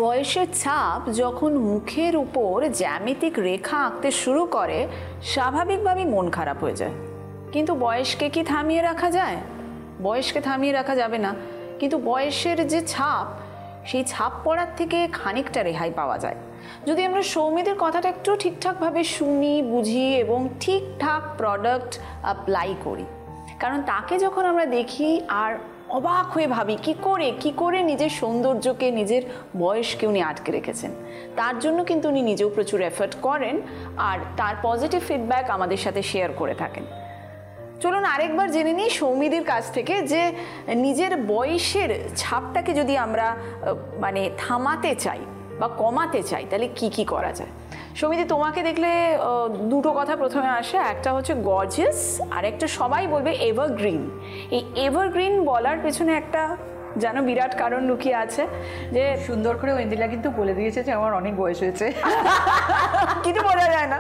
বয়সের ছাপ যখন মুখের উপর জ্যামিতিক রেখা আঁকতে শুরু করে স্বাভাবিকভাবেই মন খারাপ হয়ে যায়। কিন্তু বয়সকে কি থামিয়ে রাখা যায়? বয়সকে থামিয়ে রাখা যাবে না, কিন্তু বয়সের যে ছাপ, সেই ছাপ পড়ার থেকে খানিকটা রেহাই পাওয়া যায় যদি আমরা সৌমিদের কথাটা একটু ঠিকঠাকভাবে শুনি, বুঝি এবং ঠিকঠাক প্রোডাক্ট অ্যাপ্লাই করি। কারণ তাকে যখন আমরা দেখি আর অবাক হয়ে ভাবি কি করে নিজের সৌন্দর্যকে, নিজের বয়সকে উনি আটকে রেখেছেন। তার জন্য কিন্তু উনি নিজেও প্রচুর এফর্ট করেন আর তার পজিটিভ ফিডব্যাক আমাদের সাথে শেয়ার করে থাকেন। চলুন আরেকবার জেনে নিই সৌমিদির কাছ থেকে যে নিজের বয়সের ছাপটাকে যদি আমরা থামাতে চাই বা কমাতে চাই তাহলে কি করা যায়। সৌমিদি, তোমাকে দেখলে দুটো কথা প্রথমে আসে, একটা হচ্ছে গর্জিয়াস আর একটা সবাই বলবে এভারগ্রিন। এই এভারগ্রিন বলার পেছনে একটা যেন বিরাট কারণ লুকিয়ে আছে, যে সুন্দর করে ঐন্দিলা কিন্তু বলে দিয়েছে যে আমার অনেক বয়স হয়েছে, কিছু বোঝা যায় না।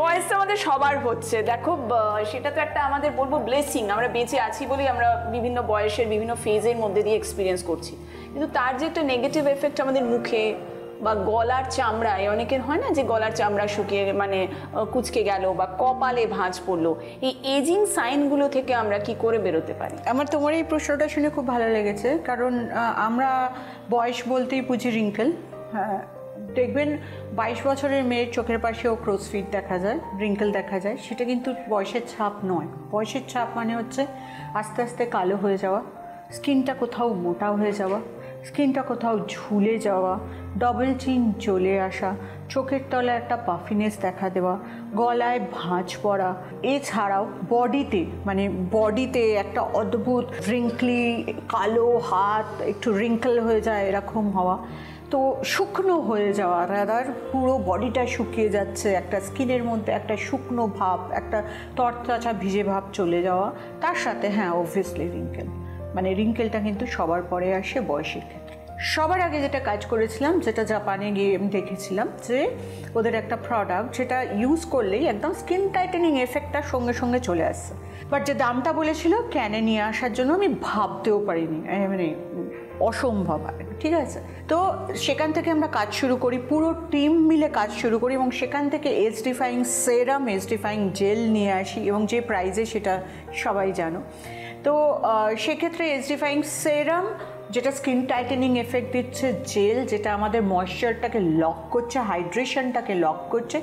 বয়স তো আমাদের সবার হচ্ছে, দেখো সেটা তো একটা আমাদের বলবো ব্লেসিং। আমরা বেঁচে আছি বলেই আমরা বিভিন্ন বয়সের বিভিন্ন ফেজের মধ্যে দিয়ে এক্সপিরিয়েন্স করছি, কিন্তু তার যে একটা নেগেটিভ এফেক্ট আমাদের মুখে বা গলার চামড়ায়, অনেকের হয় না যে গলার চামড়া শুকিয়ে কুচকে গেল বা কপালে ভাঁজ পড়লো, এই এজিং সাইনগুলো থেকে আমরা কি করে বেরোতে পারি? আমার তোমার এই প্রশ্নটা শুনে খুব ভালো লেগেছে, কারণ আমরা বয়স বলতেই বুঝি রিঙ্কেল। হ্যাঁ, দেখবেন 22 বছরের মেয়ের চোখের পাশেও ক্রোসফিট দেখা যায়, রিঙ্কেল দেখা যায়, সেটা কিন্তু বয়সের ছাপ নয়। বয়সের ছাপ মানে হচ্ছে আস্তে আস্তে কালো হয়ে যাওয়া, স্কিনটা কোথাও মোটা হয়ে যাওয়া, স্কিনটা কোথাও ঝুলে যাওয়া, ডবল চিন চলে আসা, চোখের তলায় একটা পাফিনেস দেখা দেওয়া, গলায় ভাঁজ পড়া, এছাড়াও বডিতে একটা অদ্ভুত রিঙ্কলি কালো হাত, একটু রিঙ্কেল হয়ে যায় এরকম হওয়া, তো শুকনো হয়ে যাওয়া, রাদার পুরো বডিটা শুকিয়ে যাচ্ছে, একটা স্কিনের মধ্যে একটা শুকনো ভাব, একটা তরতাজা ভিজে ভাব চলে যাওয়া, তার সাথে হ্যাঁ অবভিয়াসলি রিঙ্কেল। রিঙ্কেলটা কিন্তু সবার পরে আসে বয়সের ক্ষেত্রে। সবার আগে যেটা কাজ করেছিলাম, যেটা জাপানে গিয়ে আমি দেখেছিলাম, যে ওদের একটা প্রোডাক্ট যেটা ইউজ করলেই একদম স্কিন টাইটেনিং এফেক্টটা সঙ্গে সঙ্গে চলে আসছে, বাট যে দামটা বলেছিল ক্যানে নিয়ে আসার জন্য আমি ভাবতেও পারিনি, অসম্ভব। ঠিক আছে, তো সেখান থেকে আমরা কাজ শুরু করি, পুরো টিম মিলে কাজ শুরু করি এবং সেখান থেকে এজ ডিফাইং সেরাম, এজ ডিফাইং জেল নিয়ে আসি এবং যে প্রাইজে সেটা সবাই জানো। তো সেক্ষেত্রে এজ ডিফাইং সেরাম যেটা স্কিন টাইটেনিং এফেক্ট দিচ্ছে, জেল যেটা আমাদের ময়েশ্চারটাকে লক করছে, হাইড্রেশনটাকে লক করছে,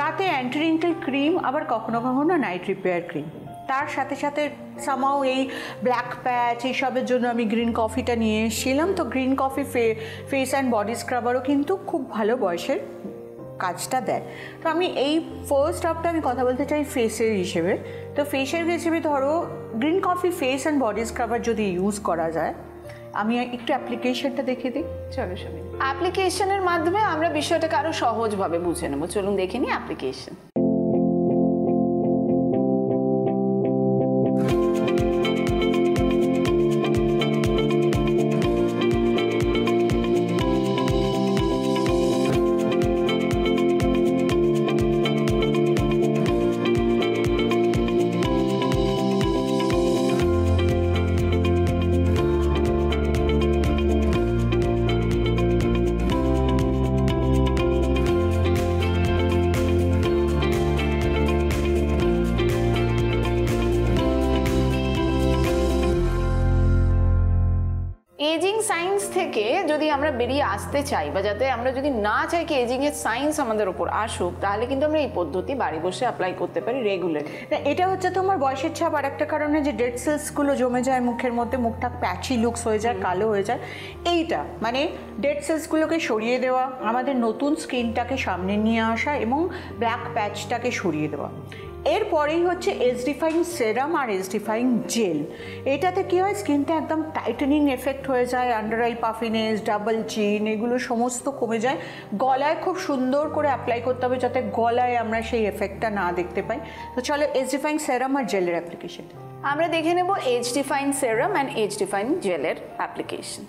রাতে অ্যান্টি রিঙ্কেল ক্রিম, আবার কখনো কখনো নাইট রিপেয়ার ক্রিম। তার সাথে সাথে সামাও এই ব্ল্যাক প্যাচ এইসবের জন্য আমি গ্রিন কফিটা নিয়ে এসেছিলাম। তো green coffee face and body স্ক্রাবারও কিন্তু খুব ভালো বয়সের কাজটা দেয়। তো আমি এই ফার্স্ট আপটা আমি কথা বলতে চাই ফেসের হিসেবে। তো ফেসের হিসেবে ধরো green coffee face and body scrubber যদি ইউজ করা যায়, আমি একটু অ্যাপ্লিকেশনটা দেখিয়ে দিই। চলো সবাই, অ্যাপ্লিকেশনের মাধ্যমে আমরা বিষয়টাকে আরো সহজভাবে বুঝে নেবো। চলুন দেখে নিই অ্যাপ্লিকেশন। এজিং সায়েন্স থেকে যদি আমরা বেরিয়ে আসতে চাই, বা যাতে আমরা যদি না চাই কি এজিং এর সায়েন্স আমাদের উপর আসুক, তাহলে কিন্তু আমরা এই পদ্ধতি বাড়ি বসে অ্যাপ্লাই করতে পারি রেগুলারলি। এটা হচ্ছে তোমার বয়সের ছাপ। আর একটা কারণে যে ডেড সেলসগুলো জমে যায় মুখের মধ্যে, মুখটা প্যাচি লুকস হয়ে যায়, কালো হয়ে যায়, এইটা ডেড সেলসগুলোকে সরিয়ে দেওয়া, আমাদের নতুন স্কিনটাকে সামনে নিয়ে আসা এবং ব্ল্যাক প্যাচটাকে সরিয়ে দেওয়া। এরপরেই হচ্ছে এজ ডিফাইং সেরাম আর এজ ডিফাইং জেল। এটাতে কী হয়, স্কিনটা একদম টাইটেনিং এফেক্ট হয়ে যায়, আন্ডার আই পাফিনেস, ডাবল চিন, এগুলো সমস্ত কমে যায়। গলায় খুব সুন্দর করে অ্যাপ্লাই করতে হবে যাতে গলায় আমরা সেই এফেক্টটা না দেখতে পাই। তো চলো এজ ডিফাইং সেরাম আর জেলের অ্যাপ্লিকেশন আমরা দেখে নেব। Age defying serum and age defying জেলের অ্যাপ্লিকেশন।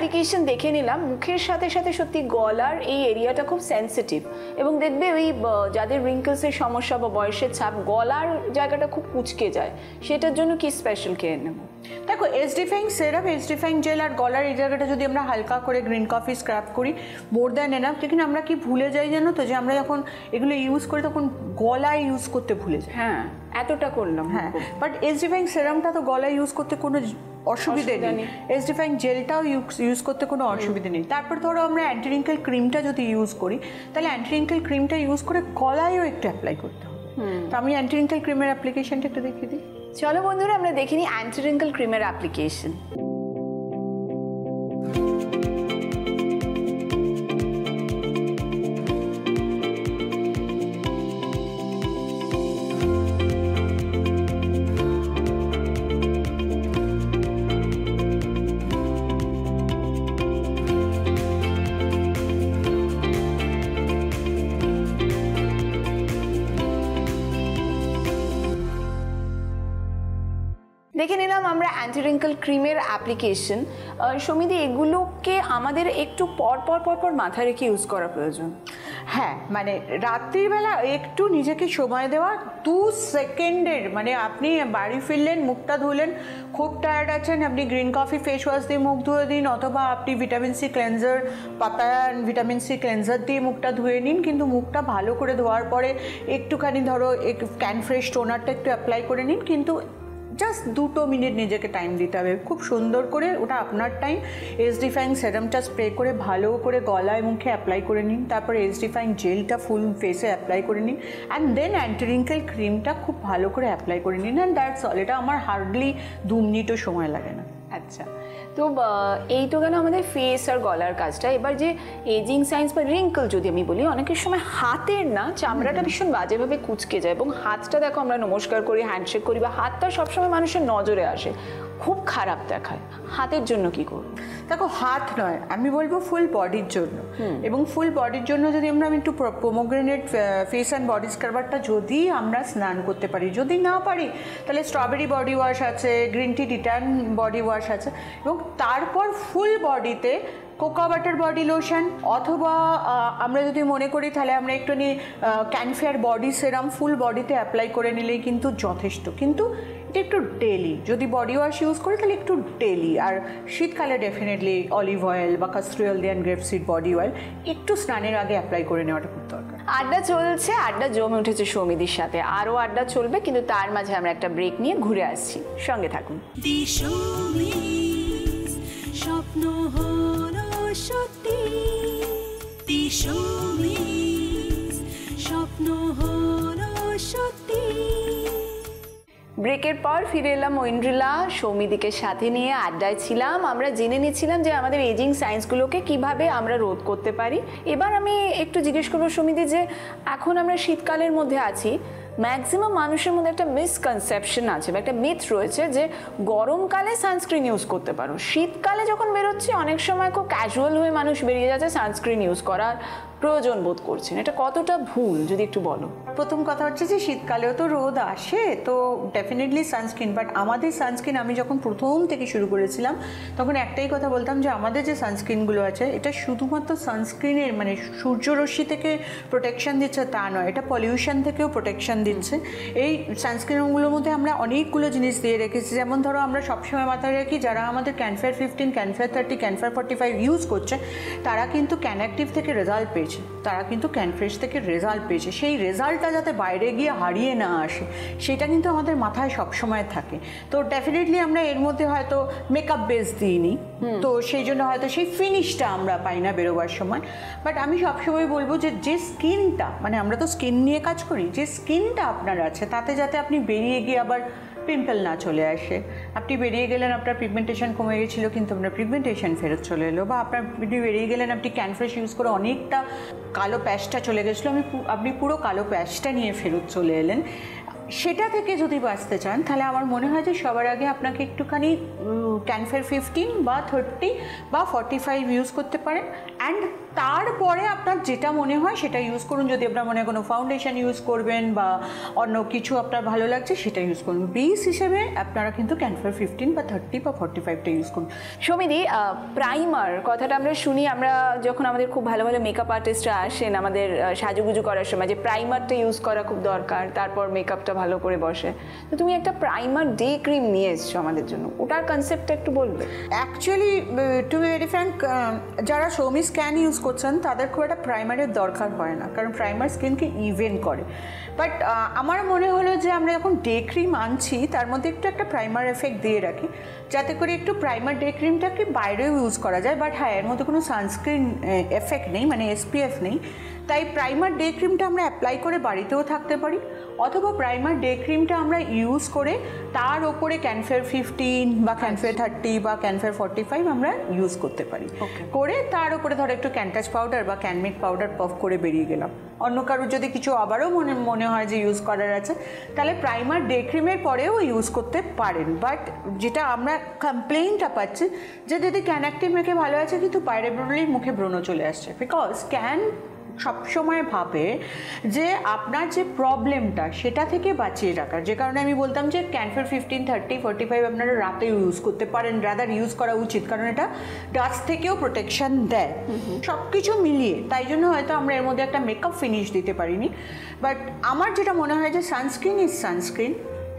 অ্যাপ্লিকেশন দেখে নিলাম, মুখের সাথে সাথে সত্যি গলার এই এরিয়াটা খুব সেন্সিটিভ, এবং দেখবে ওই যাদের রিঙ্কলসের সমস্যা বা বয়সের ছাপ, গলার জায়গাটা খুব কুঁচকে যায়, সেটার জন্য কি স্পেশাল কেয়ার নেব? দেখো, এসডিফাইং সেরাম, এসডিফাইং জেল আর গলার এই জায়গাটা যদি আমরা হালকা করে গ্রিন কফি স্ক্রাব করি, মোর দ্যান এনাফ। কিন্তু আমরা কি ভুলে যাই জানো তো, যে আমরা যখন এগুলো ইউজ করি তখন গলায় ইউজ করতে ভুলে যাই। হ্যাঁ, এতটা করলাম। হ্যাঁ, বাট এসডিফাইং সেরামটা তো গলায় ইউজ করতে কোনো অসুবিধে নেই, এসডিফাইং জেলটাও ইউজ করতে কোনো অসুবিধে নেই। তারপর ধরো আমরা অ্যান্টি রিঙ্কেল ক্রিমটা যদি ইউজ করি, তাহলে অ্যান্টি রিঙ্কেল ক্রিমটা ইউজ করে গলায়ও একটু অ্যাপ্লাই করতে হবে। তো আমি অ্যান্টি রিঙ্কেল ক্রিমের অ্যাপ্লিকেশনটা একটু দেখিয়ে দিই। চলো বন্ধুরা, আমরা দেখিনি অ্যান্টি রিঙ্কেল ক্রিমের অ্যাপ্লিকেশন। দেখে নিলাম আমরা অ্যান্টি রিঙ্কেল ক্রিমের অ্যাপ্লিকেশন। সমিতি, এগুলোকে আমাদের একটু পর পর পর পর মাথায় রেখে ইউজ করা প্রয়োজন। হ্যাঁ, মানে রাত্রিবেলা একটু নিজেকে সময় দেওয়া, 2 সেকেন্ডের, মানে আপনি বাড়ি ফিরলেন, মুখটা ধুলেন, খুব টায়ার্ড আছেন, আপনি গ্রিন কফি ফেস ওয়াশ দিয়ে মুখ ধুয়ে দিন, অথবা আপনি vitamin C cleanser, papaya vitamin C cleanser দিয়ে মুখটা ধুয়ে নিন। কিন্তু মুখটা ভালো করে ধোয়ার পরে একটুখানি ধরো ক্যানফ্রেশ টোনারটা একটু অ্যাপ্লাই করে নিন, কিন্তু জাস্ট 2 মিনিট নিজেকে টাইম দিতে হবে, খুব সুন্দর করে, ওটা আপনার টাইম। এসডিফাইং সেরামটা স্প্রে করে ভালো করে গলায় মুখে অ্যাপ্লাই করে নিন, তারপর এসডিফাইং জেলটা ফুল ফেসে অ্যাপ্লাই করে নিন, অ্যান্ড দেন অ্যান্টি রিঙ্কেল ক্রিমটা খুব ভালো করে অ্যাপ্লাই করে নিন, অ্যান্ড দ্যাটস অল। এটা আমার হার্ডলি 2 মিনিটও সময় লাগে না। আচ্ছা, তো এই তো গেল আমাদের ফেস আর গলার কাজটা। এবার যে এজিং সাইন্স বা রিঙ্কল যদি আমি বলি, অনেকের সময় হাতের না চামড়াটা ভীষণ বাজেভাবে কুঁচকে যায়, এবং হাতটা দেখো আমরা নমস্কার করি, হ্যান্ডশেক করি, বা হাতটা সবসময় মানুষের নজরে আসে, খুব খারাপ দেখায়। হাতের জন্য কি করব? দেখো, হাত নয়, আমি বলবো ফুল বডির জন্য। এবং ফুল বডির জন্য যদি আমরা একটু পোমোগ্রেনেট ফেস অ্যান্ড বডি স্ক্রাবারটা যদি আমরা স্নান করতে পারি, যদি না পারি তাহলে স্ট্রবেরি বডি ওয়াশ আছে, গ্রিন টি ডিটান বডি ওয়াশ আছে, এবং তারপর ফুল বডিতে কোকা বাটার বডি লোশন, অথবা আমরা যদি মনে করি তাহলে আমরা একটুখানি ক্যানফেয়ার বডি সেরাম ফুল বডিতে অ্যাপ্লাই করে নিলেই কিন্তু যথেষ্ট। কিন্তু এটা একটু ডেলি, যদি বডি ওয়াশ ইউজ করি তাহলে একটু ডেলি। আর শীতকালে ডেফিনেটলি অলিভ অয়েল বা কাস্টর অয়েল দিয়ে গ্রেপসিড বডি অয়েল একটু স্নানের আগে অ্যাপ্লাই করে নেওয়াটা খুব দরকার। আড্ডা চলছে, আড্ডা জমে উঠেছে সৌমিদির সাথে, আরও আড্ডা চলবে, কিন্তু তার মাঝে আমরা একটা ব্রেক নিয়ে ঘুরে আসছি, সঙ্গে থাকুন। স্বপ্ন হলো সত্যি, স্বপ্ন হলো সত্যি। ব্রেকের পর ফিরে এলাম ঐন্দ্রিলা, সৌমিদিকে সাথে নিয়ে আড্ডায় ছিলাম। আমরা জেনে নিচ্ছিলাম যে আমাদের এজিং সায়েন্সগুলোকে কিভাবে আমরা রোধ করতে পারি। এবার আমি একটু জিজ্ঞেস করবো সৌমিদি, যে এখন আমরা শীতকালের মধ্যে আছি, ম্যাক্সিমাম মানুষের মধ্যে একটা মিসকনসেপশন আছে বা একটা মিথ রয়েছে যে গরমকালে সানস্ক্রিন ইউজ করতে পারো, শীতকালে যখন বেরোচ্ছে অনেক সময় খুব ক্যাজুয়াল হয়ে মানুষ বেরিয়ে যাচ্ছে, সানস্ক্রিন ইউজ করার প্রয়োজন বোধ করছেন। এটা কতটা ভুল যদি একটু বলো। প্রথম কথা হচ্ছে যে শীতকালেও তো রোদ আসে, তো ডেফিনেটলি সানস্ক্রিন। বাট আমাদের সানস্ক্রিন আমি যখন প্রথম থেকে শুরু করেছিলাম তখন একটাই কথা বলতাম যে আমাদের যে সানস্ক্রিনগুলো আছে এটা শুধুমাত্র সানস্ক্রিনের মানে সূর্যরশ্মি থেকে প্রোটেকশন দিচ্ছে তা নয়, এটা পলিউশন থেকেও প্রোটেকশন দিচ্ছে। এই সানস্ক্রিনগুলোর মধ্যে আমরা অনেকগুলো জিনিস দিয়ে রেখেছি, যেমন ধরো আমরা সবসময় মাথায় রাখি যারা আমাদের ক্যানফেয়ার 15, ক্যানফেয়ার 30, ক্যানফেয়ার 45 ইউজ করছে তারা কিন্তু ক্যানঅ্যাক্টিভ থেকে রেজাল্ট পেয়েছে, তারা কিন্তু ক্যানফ্রেশ থেকে রেজাল্ট পেয়েছে। সেই রেজাল্টটা যাতে বাইরে গিয়ে হারিয়ে না আসে সেটা কিন্তু আমাদের মাথায় সবসময় থাকে। তো ডেফিনেটলি আমরা এর মধ্যে হয়তো মেকআপ বেস দিইনি, তো সেই জন্য হয়তো সেই ফিনিশটা আমরা পাই না বেরোবার সময়। বাট আমি সবসময় বলবো যে স্কিনটা, মানে আমরা তো স্কিন নিয়ে কাজ করি, যে স্কিনটা আপনার আছে তাতে যাতে আপনি বেরিয়ে গিয়ে আবার পিম্পল না চলে আসে। আপনি বেরিয়ে গেলেন, আপনার পিগমেন্টেশন কমে গেছিলো কিন্তু আপনার পিগমেন্টেশন ফেরত চলে এলো, বা আপনি বেরিয়ে গেলেন, আপনি ক্যানফ্রেশ ইউজ করে অনেকটা কালো প্যাচটা চলে গেছিলো, আপনি পুরো কালো প্যাচটা নিয়ে ফেরত চলে এলেন। সেটা থেকে যদি বাঁচতে চান তাহলে আমার মনে হয় যে সবার আগে আপনাকে একটুখানি ক্যানফেয়ার 15 বা 30 বা 45 ইউজ করতে পারেন। অ্যান্ড তারপরে আপনার যেটা মনে হয় সেটা ইউজ করুন। যদি আপনার মনে হয় কোনো ফাউন্ডেশন ইউজ করবেন বা অন্য কিছু আপনার ভালো লাগছে সেটা ইউজ করুন। বেস হিসেবে আপনারা কিন্তু ক্যানফার 15 বা 30 বা 45টা ইউজ করুন। সমিদি, প্রাইমার কথাটা আমরা শুনি, আমরা যখন আমাদের খুব ভালো ভালো মেকআপ আর্টিস্টরা আসেন আমাদের সাজুগুজু করার সময়, যে প্রাইমারটা ইউজ করা খুব দরকার, তারপর মেকআপটা ভালো করে বসে। তো তুমি একটা প্রাইমার ডে ক্রিম নিয়ে এসছো আমাদের জন্য, ওটার কনসেপ্টটা একটু বলবে? Actually to be very frank, যারা সৌমি স্ক্যান ইউজ করছেন তাদের খুব একটা প্রাইমারের দরকার হয় না, কারণ প্রাইমার স্কিনকে ইভেন করে। বাট আমার মনে হলো যে আমরা যখন ডে ক্রিম আনছি তার মধ্যে একটু একটা প্রাইমার এফেক্ট দিয়ে রাখি, যাতে করে একটু প্রাইমার ডে ক্রিমটাকে বাইরেও ইউজ করা যায়। বাট হ্যাঁ, এর মধ্যে কোনো সানস্ক্রিন এফেক্ট নেই, মানে SPF নেই। তাই প্রাইমার ডে ক্রিমটা আমরা অ্যাপ্লাই করে বাড়িতেও থাকতে পারি, অথবা প্রাইমার ডে ক্রিমটা আমরা ইউজ করে তার ওপরে ক্যানফার 15 বা ক্যানফার 30 বা ক্যানফার 45 আমরা ইউজ করতে পারি। করে তার উপরে ধরো একটু ক্যানটাচ পাউডার বা ক্যানমেড পাউডার পফ করে বেরিয়ে গেলাম। অন্য কারোর যদি কিছু আবারও মনে হয় যে ইউজ করার আছে, তাহলে প্রাইমার ডে ক্রিমের পরেও ইউজ করতে পারেন। বাট যেটা আমরা কমপ্লেইনটা পাচ্ছি যে যদি ক্যান অ্যাক্টিভ মেখে ভালো আছে কিন্তু বাইরে বেরোলেই মুখে ব্রণ চলে আসছে, বিকজ ক্যান সবসময় ভাবে যে আপনার যে প্রবলেমটা সেটা থেকে বাঁচিয়ে রাখার। যে কারণে আমি বলতাম যে ক্যানফার 15, 30, 45 আপনারা রাতে ইউজ করতে পারেন, রাদার ইউজ করা উচিত, কারণ এটা ডাস্ট থেকেও প্রোটেকশন দেয়। সব কিছু মিলিয়ে তাই জন্য হয়তো আমরা এর মধ্যে একটা মেকআপ ফিনিশ দিতে পারিনি। বাট আমার যেটা মনে হয় যে sunscreen is sunscreen,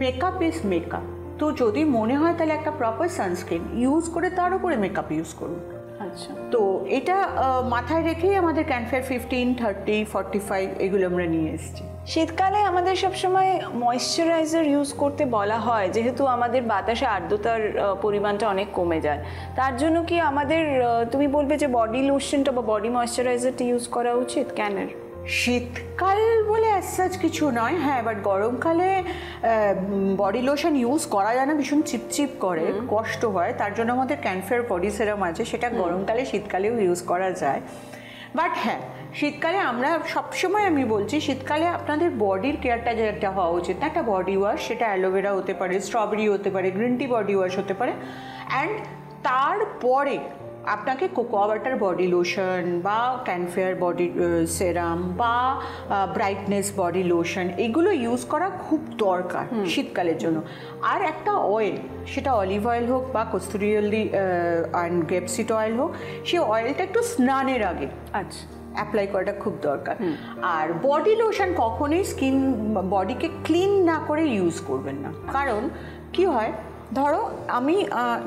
makeup is makeup. তো যদি মনে হয় তাহলে একটা প্রপার সানস্ক্রিন ইউজ করে তার উপরে মেকআপ ইউজ করুন। আচ্ছা, তো এটা মাথায় রেখেই আমাদের ক্যানফার 15, 30, 45 এগুলো আমরা নিয়ে এসেছি। শীতকালে আমাদের সবসময় ময়েশ্চারাইজার ইউজ করতে বলা হয়, যেহেতু আমাদের বাতাসে আর্দ্রতার পরিমাণটা অনেক কমে যায়। তার জন্য কি আমাদের তুমি বলবে যে বডি লোশনটা বা বডি ময়েশ্চারাইজারটা ইউজ করা উচিত ক্যানের? শীতকাল বলে অ্যাজ কিছু নয়, হ্যাঁ, বাট গরমকালে বডি লোশন ইউজ করা যায় না, ভীষণ চিপচিপ করে, কষ্ট হয়। তার জন্য আমাদের ক্যানফার বডি সেরাম আছে, সেটা গরমকালে শীতকালেও ইউজ করা যায়। বাট হ্যাঁ, শীতকালে আমরা সবসময় আমি বলছি শীতকালে আপনাদের বডির কেয়ারটা যেটা হওয়া উচিত না, একটা বডি ওয়াশ, সেটা অ্যালোভেরা হতে পারে, স্ট্রবেরি হতে পারে, গ্রিন টি বডি ওয়াশ হতে পারে। অ্যান্ড তারপরে আপনাকে কোকোয়া বাটার বডি লোশন বা ক্যানফেয়ার বডি সেরাম বা ব্রাইটনেস বডি লোশন এগুলো ইউজ করা খুব দরকার শীতকালের জন্য। আর একটা অয়েল, সেটা অলিভ অয়েল হোক বা কস্তুরি অ্যান্ড গ্রেপসিড অয়েল হোক, সেই অয়েলটা একটু স্নানের আগে আচ্ছা অ্যাপ্লাই করাটা খুব দরকার। আর বডি লোশন কখনোই বডিকে ক্লিন না করে ইউজ করবেন না, কারণ কি হয়, ধরো আমি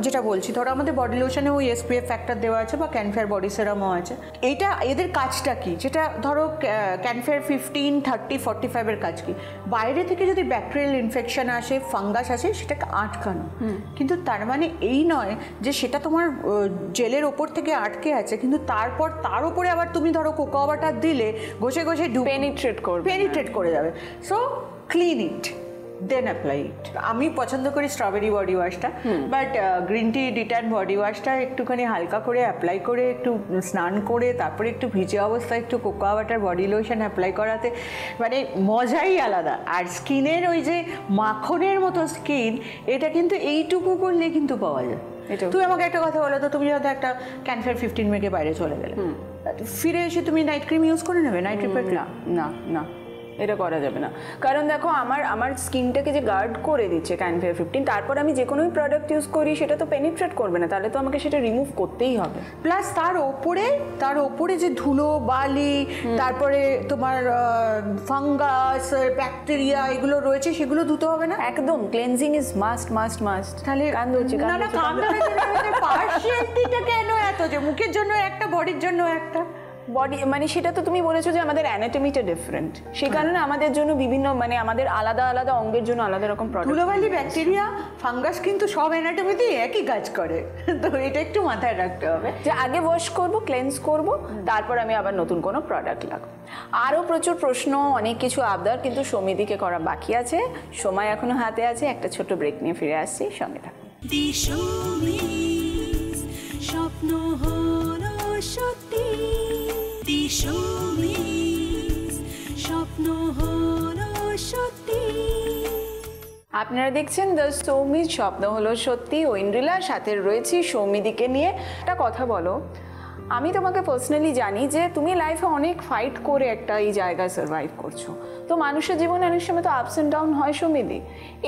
যেটা বলছি, ধরো আমাদের বডি লোশনে ওই SPF ফ্যাক্টর দেওয়া আছে বা ক্যানফেয়ার বডি সেরামও আছে। এইটা এদের কাজটা কি, যেটা ধরো ক্যানফেয়ার 15, 30, 45-এর কাজ কি, বাইরে থেকে যদি ব্যাকটেরিয়াল ইনফেকশন আসে, ফাঙ্গাস আসে, সেটাকে আটকানো। কিন্তু তার মানে এই নয় যে সেটা তোমার জেলের ওপর থেকে আটকে আছে, কিন্তু তারপর তার উপরে আবার তুমি ধরো কোকোয়া বাটার দিলে ঘষে ঘষে পেনিট্রেট করে যাবে। So clean it, then apply it. আমি পছন্দ করি স্ট্রবেরি বডি ওয়াশটা, but green tea detan body ওয়াশটা একটুখানি হালকা করে অ্যাপ্লাই করে একটু স্নান করে তারপরে একটু ভিজে অবস্থায় একটু cocoa butter body lotion apply করাতে মানে মজাই আলাদা। আর স্কিনের ওই যে মাখনের মতো স্কিন, এটা কিন্তু এইটুকু করলে কিন্তু পাওয়া যায়। তুমি আমাকে একটা কথা বলো তো, তুমি হয়তো একটা ক্যানফার 15 মেখে বাইরে চলে গেলে, ফিরে এসে তুমি নাইট ক্রিম ইউজ করে নেবে? নাইট ক্রিম না না না, এটা করা যাবে না। কারণ দেখো আমার স্কিনটাকে যে গার্ড করে দিচ্ছে ক্যানফার 15, তারপর আমি যে কোনো প্রোডাক্ট ইউজ করি সেটা তো পেনিট্রেট করবে না, তাহলে তো আমাকে সেটা রিমুভ করতেই হবে। প্লাস তার ওপরে যে ধুলো বালি, তারপরে তোমার ফাঙ্গাস ব্যাকটেরিয়া এগুলো রয়েছে, সেগুলো ধুতে হবে না। একদম cleansing is must must must. তাহলে পার্সিয়ালিটিটা কেন এত, যে মুখের জন্য একটা বডির জন্য একটা? বডি মানে সেটা তো তুমি বলেছো যে আমাদের অ্যানাটমিটা ডিফারেন্ট, সেই কারণে আমাদের জন্য বিভিন্ন মানে আমাদের আলাদা আলাদা অঙ্গের জন্য আলাদা রকম প্রোডাক্ট। ধুলোবালি ব্যাকটেরিয়া ফাঙ্গাস কিন্তু সব অ্যানাটমিতে একই কাজ করে, তো এটা একটু মাথায় রাখতে হবে যে আগে ওয়াশ করব, ক্লেন্স করব, তারপর আমি আবার নতুন কোনো প্রোডাক্ট লাগাবো। আরও প্রচুর প্রশ্ন, অনেক কিছু আবদার কিন্তু সমিতিকে করা বাকি আছে, সময় এখনো হাতে আছে। একটা ছোট ব্রেক নিয়ে ফিরে আসছি, সঙ্গে থাকুন। স্বপ্ন হলো সত্যি, স্বপ্ন হলো সত্যি। আপনারা দেখছেন দ্য সৌমিজ স্বপ্ন হলো সত্যি, ঐন্দ্রিলার সাথে রয়েছি সৌমিদিকে নিয়ে। একটা কথা বলো, আমি তোমাকে পার্সোনালি জানি যে তুমি লাইফে অনেক ফাইট করে একটা এই জায়গায় সার্ভাইভ করছো। তো মানুষের জীবনে অনেক সময় তো আপস অ্যান্ড ডাউন হয় সমিতি।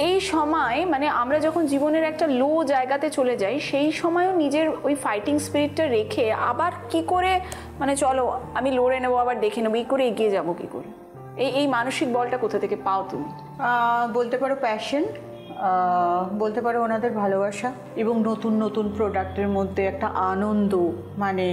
এই সময় মানে আমরা যখন জীবনের একটা লো জায়গাতে চলে যাই, সেই সময়ও নিজের ওই ফাইটিং স্পিরিটটা রেখে আবার কি করে মানে চলো আমি লড়ে নেবো, আবার দেখে নেবো, এই করে এগিয়ে যাবো কি করে, এই মানসিক বলটা কোথা থেকে পাও তুমি? বলতে পারো প্যাশন, বলতে পারো ওনাদের ভালোবাসা এবং নতুন নতুন প্রোডাক্টের মধ্যে একটা আনন্দ। মানে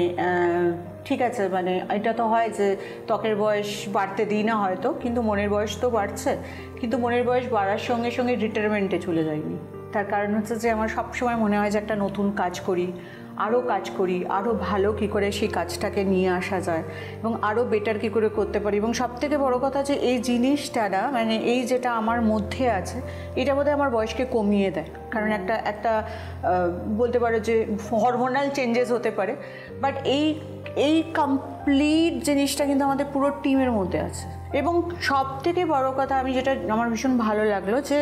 ঠিক আছে, মানে এটা তো হয় যে ত্বকের বয়স বাড়তে দিই না হয়তো, কিন্তু মনের বয়স তো বাড়ছে। কিন্তু মনের বয়স বাড়ার সঙ্গে সঙ্গে রিটায়ারমেন্টে চলে যায়নি। তার কারণ হচ্ছে যে আমার সবসময় মনে হয় যে একটা নতুন কাজ করি, আরও কাজ করি, আরও ভালো কী করে সেই কাজটাকে নিয়ে আসা যায় এবং আরও বেটার কী করে করতে পারি। এবং সবথেকে বড় কথা যে এই জিনিসটা না, মানে এই যেটা আমার মধ্যে আছে, এটা বোধহয় আমার বয়সকে কমিয়ে দেয়। কারণ একটা বলতে পারো যে হরমোনাল চেঞ্জেস হতে পারে, বাট এই কমপ্লিট জিনিসটা কিন্তু আমাদের পুরো টিমের মধ্যে আছে। এবং সব থেকে বড় কথা আমি যেটা আমার ভীষণ ভালো লাগলো যে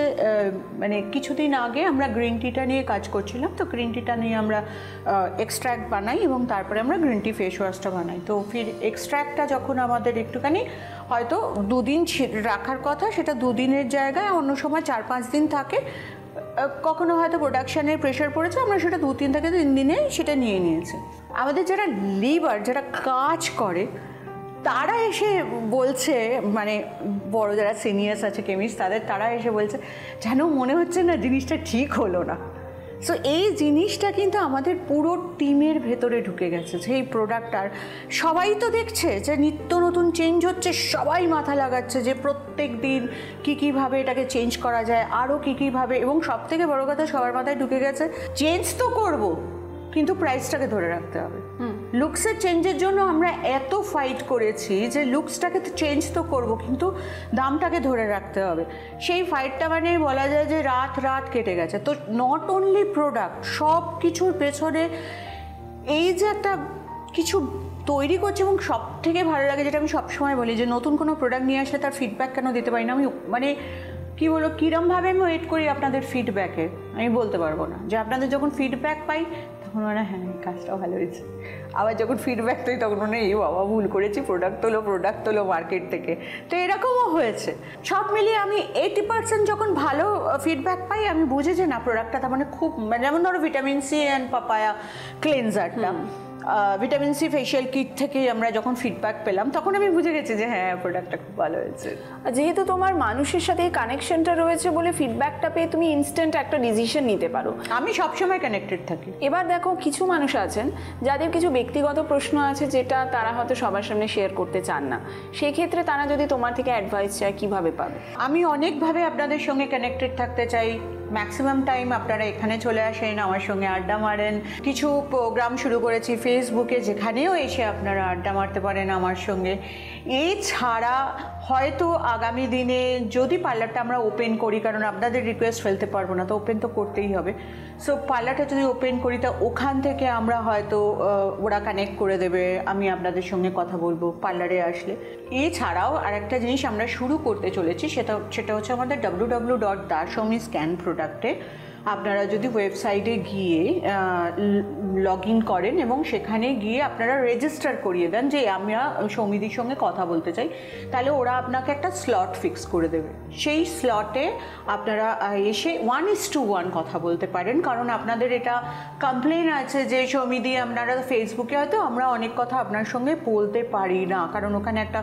মানে কিছুদিন আগে আমরা গ্রিন টিটা নিয়ে কাজ করছিলাম। তো গ্রিন টিটা নিয়ে আমরা এক্সট্র্যাক্ট বানাই এবং তারপরে আমরা গ্রিন টি ফেস ওয়াশটা বানাই। তো ফির এক্সট্র্যাক্টটা যখন আমাদের একটুখানি হয়তো 2 দিন রাখার কথা, সেটা 2 দিনের জায়গায় অন্য সময় 4-5 দিন থাকে। কখনো হয়তো প্রোডাকশানের প্রেশার পড়েছে, আমরা সেটা 2-3 থেকে 3 দিনে সেটা নিয়ে নিয়েছি। আমাদের যারা লিভার, যারা কাজ করে, তারা এসে বলছে, মানে বড় যারা সিনিয়র্স আছে কেমিস্ট, তারা এসে বলছে যেন মনে হচ্ছে না জিনিসটা ঠিক হলো না। সো এই জিনিসটা কিন্তু আমাদের পুরো টিমের ভেতরে ঢুকে গেছে যে এই প্রোডাক্টটার সবাই তো দেখছে যে নিত্য নতুন চেঞ্জ হচ্ছে, সবাই মাথা লাগাচ্ছে যে প্রত্যেক দিন কীভাবে এটাকে চেঞ্জ করা যায়, আরও কীভাবে। এবং সব থেকে বড় কথা সবার মাথায় ঢুকে গেছে চেঞ্জ তো করব, কিন্তু প্রাইসটাকে ধরে রাখতে হবে। লুকসের চেঞ্জের জন্য আমরা এত ফাইট করেছি যে লুকসটাকে তো চেঞ্জ তো করব, কিন্তু দামটাকে ধরে রাখতে হবে। সেই ফাইটটা মানে বলা যায় যে রাত কেটে গেছে। তো নট অনলি প্রোডাক্ট, সব কিছুর পেছনে এই যে একটা কিছু তৈরি করছে। এবং সব থেকে ভালো লাগে যেটা আমি সবসময় বলি যে নতুন কোনো প্রোডাক্ট নিয়ে আসলে তার ফিডব্যাক কেন দিতে পারি না। আমি মানে কী বলবো, কীরমভাবে আমি ওয়েট করি আপনাদের ফিডব্যাকে, আমি বলতে পারবো না। যে আপনাদের যখন ফিডব্যাক পাই তখন মনে হয় হ্যাঁ কাজটাও ভালো হয়েছে। আবার যখন ফিডব্যাক পাই তখন মনে হয় এই বাবা ভুল করেছি, প্রোডাক্ট তোলো মার্কেট থেকে। তো এরকমও হয়েছে। সব মিলিয়ে আমি 80% যখন ভালো ফিডব্যাক পাই, আমি বুঝি যে না প্রোডাক্টটা তার মানে খুব, যেমন ধরো ভিটামিন সি অ্যান্ড পাপায়া ক্লিনজারটা, ভিটামিন সি ফেশিয়াল কিট থেকে আমরা যখন ফিডব্যাক পেলাম তখন আমি বুঝে গেছি যে হ্যাঁ প্রোডাক্টটা খুব ভালো হয়েছে। যেহেতু তোমার মানুষের সাথে এই কানেকশনটা রয়েছে বলে ফিডব্যাকটা পেয়ে তুমি ইনস্ট্যান্ট একটা ডিসিশন নিতে পারো। আমি সবসময় কানেক্টেড থাকি। এবার দেখো কিছু মানুষ আছেন যাদের কিছু ব্যক্তিগত প্রশ্ন আছে যেটা তারা হয়তো সবার সামনে শেয়ার করতে চান না, সেই ক্ষেত্রে তারা যদি তোমার থেকে অ্যাডভাইস চায় কিভাবে পাবে? আমি অনেকভাবে আপনাদের সঙ্গে কানেক্টেড থাকতে চাই। ম্যাক্সিমাম টাইম আপনারা এখানে চলে আসেন, আমার সঙ্গে আড্ডা মারেন। কিছু প্রোগ্রাম শুরু করেছি ফেসবুকে, যেখানেও এসে আপনারা আড্ডা মারতে পারেন আমার সঙ্গে। এছাড়া হয়তো আগামী দিনে যদি পার্লারটা আমরা ওপেন করি, কারণ আপনাদের রিকোয়েস্ট ফেলতে পারবো না, তো ওপেন তো করতেই হবে। সো পার্লারটা যদি ওপেন করি তা ওখান থেকে আমরা হয়তো ওরা কানেক্ট করে দেবে, আমি আপনাদের সঙ্গে কথা বলবো পার্লারে আসলে। এছাড়াও আরেকটা জিনিস আমরা শুরু করতে চলেছি, সেটা হচ্ছে আমাদের www.darshami-scan প্রোডাক্টে আপনারা যদি ওয়েবসাইটে গিয়ে লগ ইন করেন এবং সেখানে গিয়ে আপনারা রেজিস্টার করিয়ে দেন যে আমরা সৌমিদির সঙ্গে কথা বলতে চাই, তাহলে ওরা আপনাকে একটা স্লট ফিক্স করে দেবে। সেই স্লটে আপনারা এসে 1:1 কথা বলতে পারেন। কারণ আপনাদের এটা কমপ্লেন আছে যে সৌমিদি আপনারা ফেসবুকে হয়তো আমরা অনেক কথা আপনার সঙ্গে বলতে পারি না, কারণ ওখানে একটা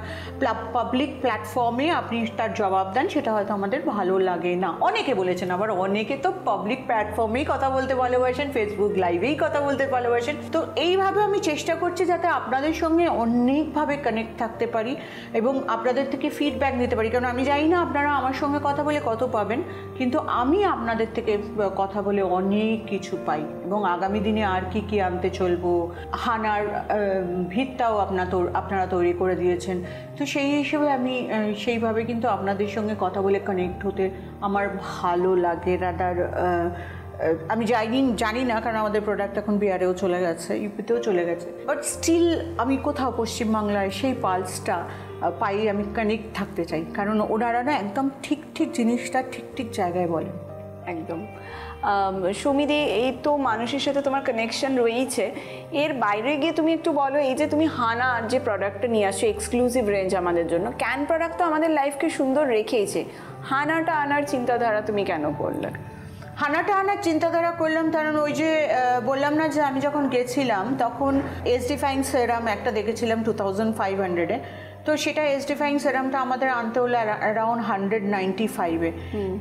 পাবলিক প্ল্যাটফর্মে আপনি তার জবাব দেন, সেটা হয়তো আমাদের ভালো লাগে না। অনেকে বলেছেন, আবার অনেকে তো পাবলিক প্ল্যাটফর্মেই কথা বলতে ভালোবাসেন, ফেসবুক লাইভেই কথা বলতে ভালোবাসেন। তো এইভাবে আমি চেষ্টা করছি যাতে আপনাদের সঙ্গে অনেকভাবে কানেক্ট থাকতে পারি এবং আপনাদের থেকে ফিডব্যাক নিতে পারি। কারণ আমি জানি না আপনারা আমার সঙ্গে কথা বলে কত পাবেন, কিন্তু আমি আপনাদের থেকে কথা বলে অনেক কিছু পাই। এবং আগামী দিনে আর কি আনতে চলবো, হানার ভিতটাও আপনারা তৈরি করে দিয়েছেন। তো সেই হিসেবে আমি সেইভাবে কিন্তু আপনাদের সঙ্গে কথা বলে কানেক্ট হতে আমার ভালো লাগে। রাদার আমি জানি না, কারণ আমাদের প্রোডাক্ট এখন বিহারেও চলে গেছে, ইউপিতেও চলে গেছে, বাট স্টিল আমি কোথাও পশ্চিমবাংলায় সেই পালসটা পাই, আমি কানেক্ট থাকতে চাই। কারণ ওনারা না একদম ঠিক জিনিসটা ঠিক জায়গায় বলেন একদম। সৌমিদি, এই তো মানুষের সাথে তোমার কানেকশন রয়েছে, এর বাইরে গিয়ে তুমি একটু বলো, এই যে তুমি হানার যে প্রোডাক্টটা নিয়ে আসছো এক্সক্লুসিভ রেঞ্জ আমাদের জন্য, ক্যান প্রোডাক্ট তো আমাদের লাইফকে সুন্দর রেখেছে, হানাটা আনার চিন্তাধারা তুমি কেন করলে? হানাটা আনার চিন্তাধারা করলাম কারণ ওই যে বললাম না যে আমি যখন গেছিলাম তখন এজ ডিফাইং সেরাম একটা দেখেছিলাম 2500-এ, তো সেটা এজ ডিফাইং সেরামটা আমাদের আনতে হলো অ্যারাউন্ড 195-এ,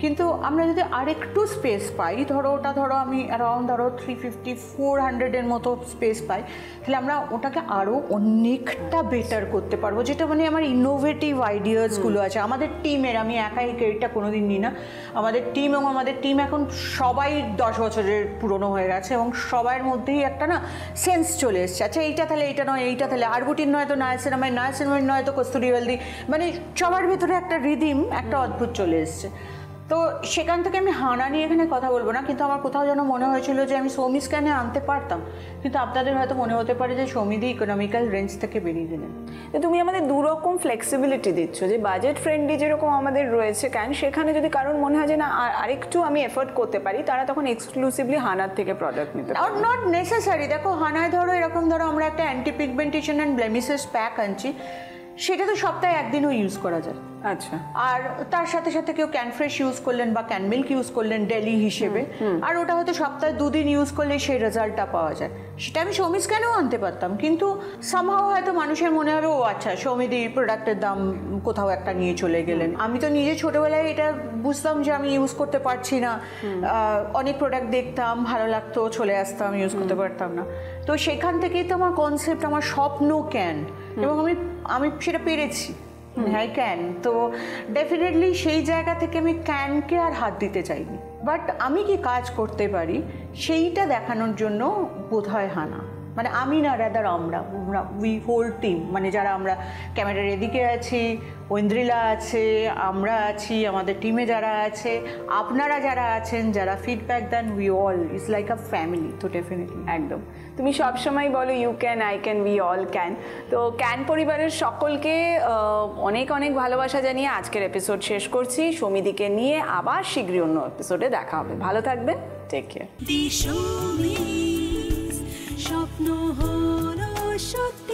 কিন্তু আমরা যদি আরেকটু স্পেস পাই, ধরো আমি অ্যারাউন্ড 350-400-এর মতো স্পেস পাই, তাহলে আমরা ওটাকে আরও অনেকটা বেটার করতে পারবো, যেটা মানে আমার ইনোভেটিভ আইডিয়াসগুলো আছে আমাদের টিমের। আমি একাই ক্রেডিটটা কোনোদিন নিই না, আমাদের টিম, এবং আমাদের টিম এখন সবাই 10 বছরের পুরনো হয়ে গেছে এবং সবার মধ্যেই একটা না সেন্স চলে এসছে, আচ্ছা এইটা তাহলে এইটা নয়, এইটা তাহলে আরবুটিন নয় তো নায়াসিনামাইড, নায়াসিনামাইড নয় তো কস্তুরি হলদি, মানে সবার ভিতরে একটা রিদিম একটা অদ্ভুত চলে এসছে। তো সেখান থেকে আমি হানা নিয়ে এখানে কথা বলবো না, কিন্তু আমার কোথাও যেন মনে হয়েছিল যে আমি সৌমিস ক্যানে আনতে পারতাম, কিন্তু আপনাদের হয়তো মনে হতে পারে যে সৌমিদি ইকোনমিক্যাল রেঞ্জ থেকে বেরিয়ে দিলেন। তুমি আমাদের দুরকম ফ্লেক্সিবিলিটি দিচ্ছ, যে বাজেট ফ্রেন্ডলি যেরকম আমাদের রয়েছে ক্যান, সেখানে যদি কারণ মনে হয় যে না আরেকটু আমি এফোর্ড করতে পারি, তারা তখন এক্সক্লুসিভলি হানার থেকে প্রোডাক্ট নিতে পারে। আর নট নেসেসারি, দেখো হানায় এরকম আমরা একটা anti pigmentation and blemishes pack আনছি, সেটা তো সপ্তাহে একদিনও ইউজ করা যায়। আচ্ছা, আর তার সাথে সাথে কেউ ক্যান ফ্রেশ ইউজ করলেন বা ক্যান মিল্ক ইউজ করলেন ডেলি হিসেবে, আর ওটা হয়তো সপ্তাহে 2 দিন ইউজ করলে সেই রেজাল্টটা পাওয়া যায়। সেটা আমি সৌমিস ক্যানেও আনতে পারতাম, কিন্তু সামহাও হয়তো মানুষের মনে হবে ও আচ্ছা সৌমিদি প্রোডাক্টের দাম কোথাও একটা নিয়ে চলে গেলেন। আমি তো নিজে ছোটবেলায় এটা বুঝতাম যে আমি ইউজ করতে পারছি না, অনেক প্রোডাক্ট দেখতাম ভালো লাগতো, চলে আসতাম, ইউজ করতে পারতাম না। তো সেখান থেকেই তো আমার কনসেপ্ট, আমার স্বপ্ন ক্যান, এবং আমি সেটা পেরেছি, হ্যাঁ ক্যান। তো ডেফিনেটলি সেই জায়গা থেকে আমি ক্যানকে আর হাত দিতে চাইনি, বাট আমি কি কাজ করতে পারি সেইটা দেখানোর জন্য বোধহয় হানা, মানে আমি না, রাদার আমরা উই হোল টিম, মানে যারা আমরা ক্যামেরার এদিকে আছি, ঐন্দ্রিলা আছে, আমরা আছি, আমাদের টিমে যারা আছে, আপনারা যারা আছেন, যারা ফিডব্যাক দেন, we all is like a family. তো ডেফিনেটলি একদম। তুমি সবসময় বলো you can, I can, we all can. তো ক্যান পরিবারের সকলকে অনেক অনেক ভালোবাসা জানিয়ে আজকের এপিসোড শেষ করছি। সৌমিদিকে নিয়ে আবার শীঘ্রই অন্য এপিসোডে দেখা হবে। ভালো থাকবেন, টেক কেয়ার। স্বপ্ন হলো সত্যি।